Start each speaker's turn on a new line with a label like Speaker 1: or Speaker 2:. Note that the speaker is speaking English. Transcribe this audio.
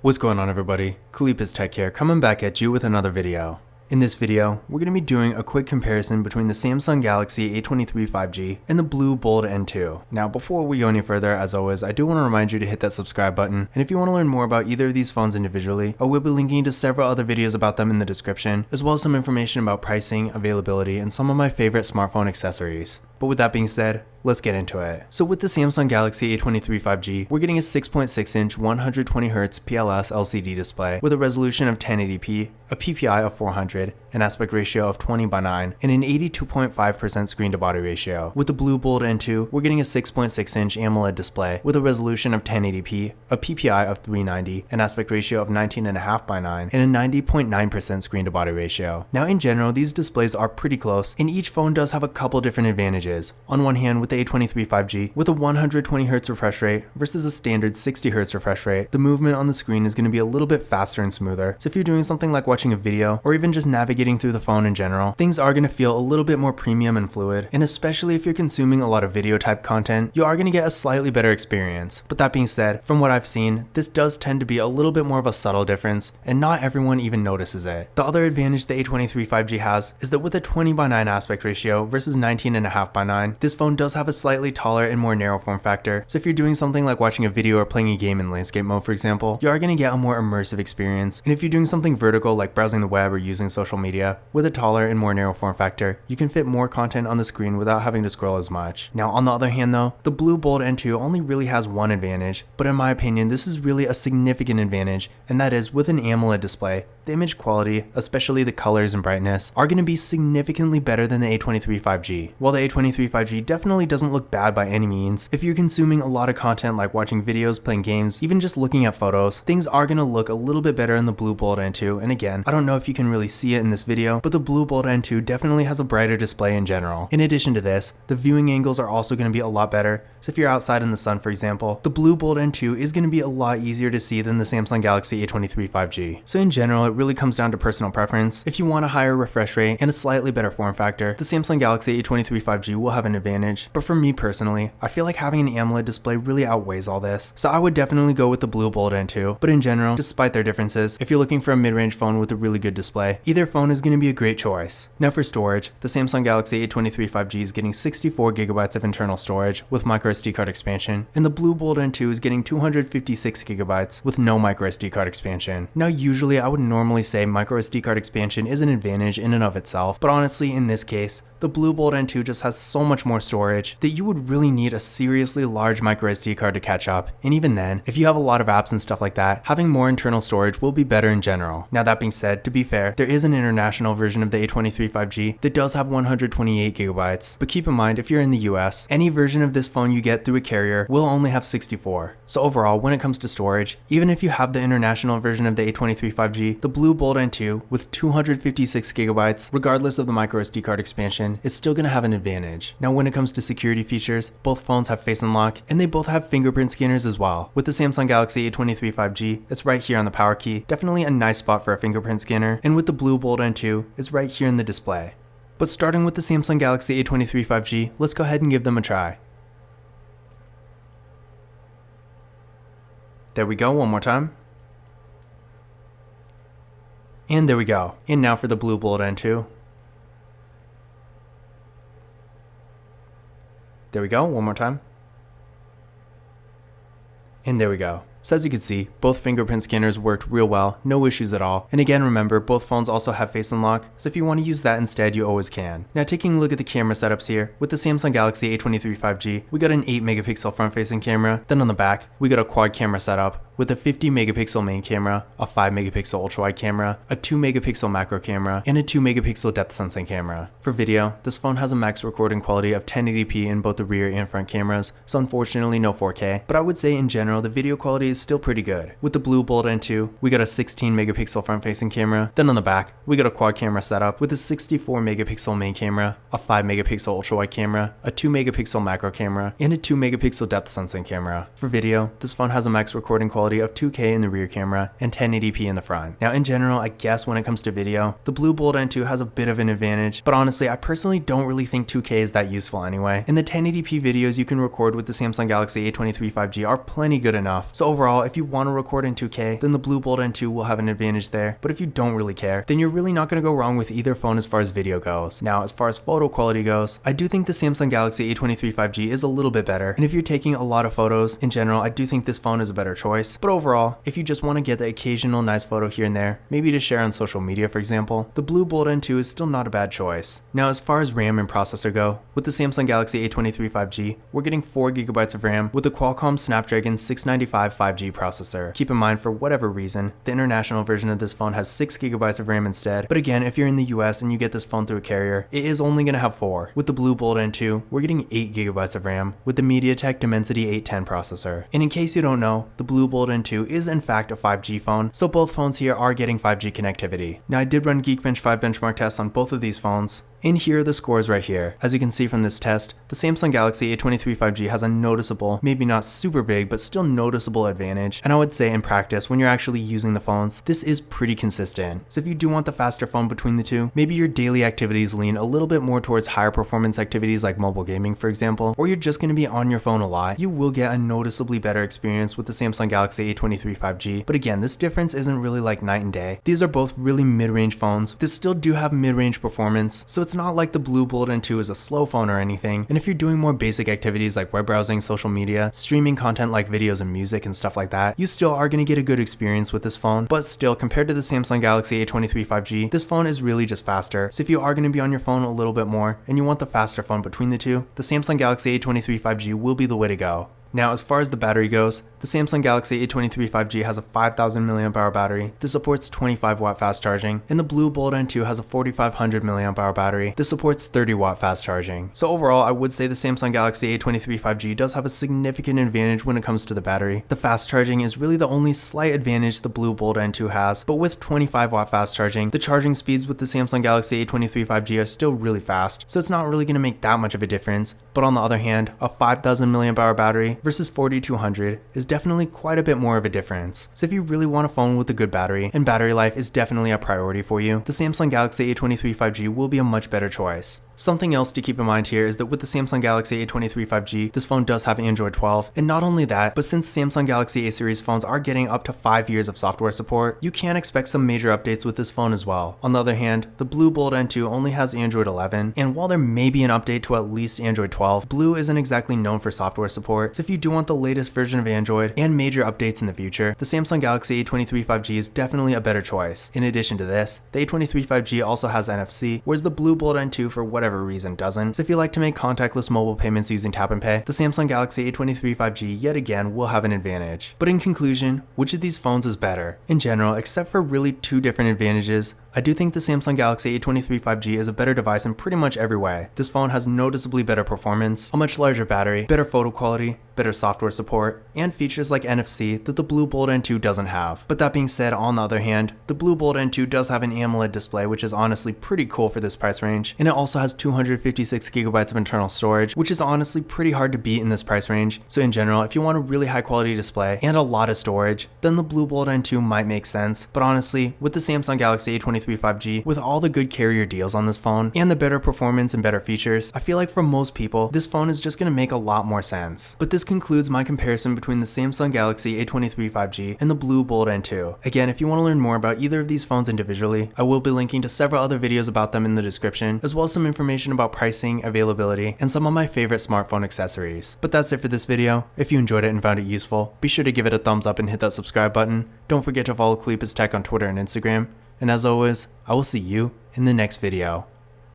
Speaker 1: What's going on, everybody? Khalip's Tech here, coming back at you with another video. In this video, we're going to be doing a quick comparison between the Samsung Galaxy A23 5G and the Blue Bold N2. Now, before we go any further, as always, I do want to remind you to hit that subscribe button, and if you want to learn more about either of these phones individually, I will be linking to several other videos about them in the description, as well as some information about pricing, availability, and some of my favorite smartphone accessories. But with that being said, let's get into it. So with the Samsung Galaxy A23 5G, we're getting a 6.6-inch 120Hz PLS LCD display with a resolution of 1080p, a PPI of 400, an aspect ratio of 20:9, and an 82.5% screen-to-body ratio. With the Blue Bold N2, we're getting a 6.6-inch AMOLED display with a resolution of 1080p, a PPI of 390, an aspect ratio of 19.5:9, and a 90.9% screen-to-body ratio. Now in general, these displays are pretty close, and each phone does have a couple different advantages. On one hand, with the A23 5G, with a 120Hz refresh rate versus a standard 60Hz refresh rate, the movement on the screen is going to be a little bit faster and smoother. So if you're doing something like watching a video, or even just navigating through the phone in general, things are going to feel a little bit more premium and fluid, and especially if you're consuming a lot of video type content, you are going to get a slightly better experience. But that being said, from what I've seen, this does tend to be a little bit more of a subtle difference, and not everyone even notices it. The other advantage the A23 5G has is that with a 20:9 aspect ratio versus 19.5:9, this phone does have a slightly taller and more narrow form factor, so if you're doing something like watching a video or playing a game in landscape mode, for example, you are going to get a more immersive experience. And if you're doing something vertical like browsing the web or using social media, with a taller and more narrow form factor, you can fit more content on the screen without having to scroll as much. Now on the other hand though, the Blue Bold N2 only really has one advantage, but in my opinion this is really a significant advantage, and that is with an AMOLED display, the image quality, especially the colors and brightness, are going to be significantly better than the A23 5G. While the A23 5G definitely doesn't look bad by any means, if you're consuming a lot of content like watching videos, playing games, even just looking at photos, things are going to look a little bit better in the Blue Bold N2. And again, I don't know if you can really see it in this video, but the Blue Bold N2 definitely has a brighter display in general. In addition to this, the viewing angles are also going to be a lot better. So if you're outside in the sun, for example, the Blue Bold N2 is going to be a lot easier to see than the Samsung Galaxy A23 5G. So in general, it really comes down to personal preference. If you want a higher refresh rate and a slightly better form factor, the Samsung Galaxy A23 5G will have an advantage. But for me personally, I feel like having an AMOLED display really outweighs all this. So I would definitely go with the Blue Bold N2. But in general, despite their differences, if you're looking for a mid-range phone with a really good display, either phone is going to be a great choice. Now for storage, the Samsung Galaxy A23 5G is getting 64GB of internal storage with microSD card expansion, and the Blue Bold N2 is getting 256GB with no microSD card expansion. Now usually I would normally say microSD card expansion is an advantage in and of itself, but honestly in this case, the Blue Bold N2 just has so much more storage that you would really need a seriously large microSD card to catch up. And even then, if you have a lot of apps and stuff like that, having more internal storage will be better in general. Now that being said, to be fair, there is an international version of the A23 5G that does have 128GB, but keep in mind if you're in the US, any version of this phone you get through a carrier will only have 64. So overall, when it comes to storage, even if you have the international version of the A23 5G, the Blue Bold N2 with 256GB, regardless of the microSD card expansion, is still going to have an advantage. Now when it comes to security features, both phones have Face Unlock, and they both have fingerprint scanners as well. With the Samsung Galaxy A23 5G, it's right here on the power key, definitely a nice spot for a fingerprint scanner, and with the Blue Bold N2, it's right here in the display. But starting with the Samsung Galaxy A23 5G, let's go ahead and give them a try. There we go, one more time. And there we go. And now for the Blue Bold N2. There we go, one more time. And there we go. So as you can see, both fingerprint scanners worked real well, no issues at all. And again, remember, both phones also have Face Unlock, so if you want to use that instead, you always can. Now taking a look at the camera setups here, with the Samsung Galaxy A23 5G, we got an 8MP front-facing camera. Then on the back, we got a quad camera setup with a 50MP main camera, a 5MP ultra-wide camera, a 2MP macro camera, and a 2MP depth sensing camera. For video, this phone has a max recording quality of 1080p in both the rear and front cameras, so unfortunately no 4K, but I would say in general the video quality is still pretty good. With the Blue Bold N2, we got a 16MP front-facing camera. Then on the back, we got a quad camera setup with a 64MP main camera, a 5MP ultra-wide camera, a 2MP macro camera, and a 2MP depth sensing camera. For video, this phone has a max recording quality of 2K in the rear camera and 1080p in the front. Now in general, I guess when it comes to video, the Blue Bold N2 has a bit of an advantage, but honestly I personally don't really think 2K is that useful anyway, and the 1080p videos you can record with the Samsung Galaxy A23 5G are plenty good enough. So overall, if you want to record in 2K, then the Blue Bold N2 will have an advantage there, but if you don't really care, then you're really not going to go wrong with either phone as far as video goes. Now, as far as photo quality goes, I do think the Samsung Galaxy A23 5G is a little bit better, and if you're taking a lot of photos, in general, I do think this phone is a better choice. But overall, if you just want to get the occasional nice photo here and there, maybe to share on social media for example, the Blue Bold N2 is still not a bad choice. Now, as far as RAM and processor go, with the Samsung Galaxy A23 5G, we're getting 4GB of RAM with the Qualcomm Snapdragon 695 5G processor. Keep in mind, for whatever reason, the international version of this phone has 6GB of RAM instead, but again, if you're in the US and you get this phone through a carrier, it is only going to have 4. With the Blue Bold N2, we're getting 8GB of RAM with the MediaTek Dimensity 810 processor. And in case you don't know, the Blue Bold N2 is in fact a 5G phone, so both phones here are getting 5G connectivity. Now, I did run Geekbench 5 benchmark tests on both of these phones, and here are the scores right here. As you can see from this test, the Samsung Galaxy A23 5G has a noticeable, maybe not super big, but still noticeable advantage. And I would say in practice, when you're actually using the phones, this is pretty consistent. So if you do want the faster phone between the two, maybe your daily activities lean a little bit more towards higher performance activities like mobile gaming, for example, or you're just going to be on your phone a lot, you will get a noticeably better experience with the Samsung Galaxy A23 5G. But again, this difference isn't really like night and day. These are both really mid-range phones. They still do have mid-range performance, so it's not like the Blue Bold N2 is a slow phone or anything, and if you're doing more basic activities like web browsing, social media, streaming content like videos and music and stuff like that, you still are going to get a good experience with this phone. But still, compared to the Samsung Galaxy A23 5G, this phone is really just faster. So if you are going to be on your phone a little bit more and you want the faster phone between the two, the Samsung Galaxy A23 5G will be the way to go. Now, as far as the battery goes, the Samsung Galaxy A23 5G has a 5000 mAh battery. This supports 25W fast charging, and the Blue Bold N2 has a 4500 mAh battery. This supports 30W fast charging. So overall, I would say the Samsung Galaxy A23 5G does have a significant advantage when it comes to the battery. The fast charging is really the only slight advantage the Blue Bold N2 has, but with 25W fast charging, the charging speeds with the Samsung Galaxy A23 5G are still really fast, so it's not really going to make that much of a difference. But on the other hand, a 5000 mAh battery versus 4200 is definitely quite a bit more of a difference. So if you really want a phone with a good battery, and battery life is definitely a priority for you, the Samsung Galaxy A23 5G will be a much better choice. Something else to keep in mind here is that with the Samsung Galaxy A23 5G, this phone does have Android 12, and not only that, but since Samsung Galaxy A series phones are getting up to 5 years of software support, you can expect some major updates with this phone as well. On the other hand, the Blue Bold N2 only has Android 11, and while there may be an update to at least Android 12, Blue isn't exactly known for software support, so if you do want the latest version of Android and major updates in the future, the Samsung Galaxy A23 5G is definitely a better choice. In addition to this, the A23 5G also has NFC, whereas the Blue Bold N2 for whatever reason doesn't. So if you like to make contactless mobile payments using tap and pay, the Samsung Galaxy A23 5G yet again will have an advantage. But in conclusion, which of these phones is better? In general, except for really two different advantages, I do think the Samsung Galaxy A23 5G is a better device in pretty much every way. This phone has noticeably better performance, a much larger battery, better photo quality, better software support, and features like NFC that the Blue Bold N2 doesn't have. But that being said, on the other hand, the Blue Bold N2 does have an AMOLED display, which is honestly pretty cool for this price range, and it also has 256GB of internal storage, which is honestly pretty hard to beat in this price range. So in general, if you want a really high quality display and a lot of storage, then the Blue Bold N2 might make sense. But honestly, with the Samsung Galaxy A23 5G, with all the good carrier deals on this phone, and the better performance and better features, I feel like for most people, this phone is just going to make a lot more sense. But this concludes my comparison between the Samsung Galaxy A23 5G and the Blue Bold N2. Again, if you want to learn more about either of these phones individually, I will be linking to several other videos about them in the description, as well as some information about pricing, availability, and some of my favorite smartphone accessories. But that's it for this video. If you enjoyed it and found it useful, be sure to give it a thumbs up and hit that subscribe button. Don't forget to follow Khalipa's Tech on Twitter and Instagram. And as always, I will see you in the next video.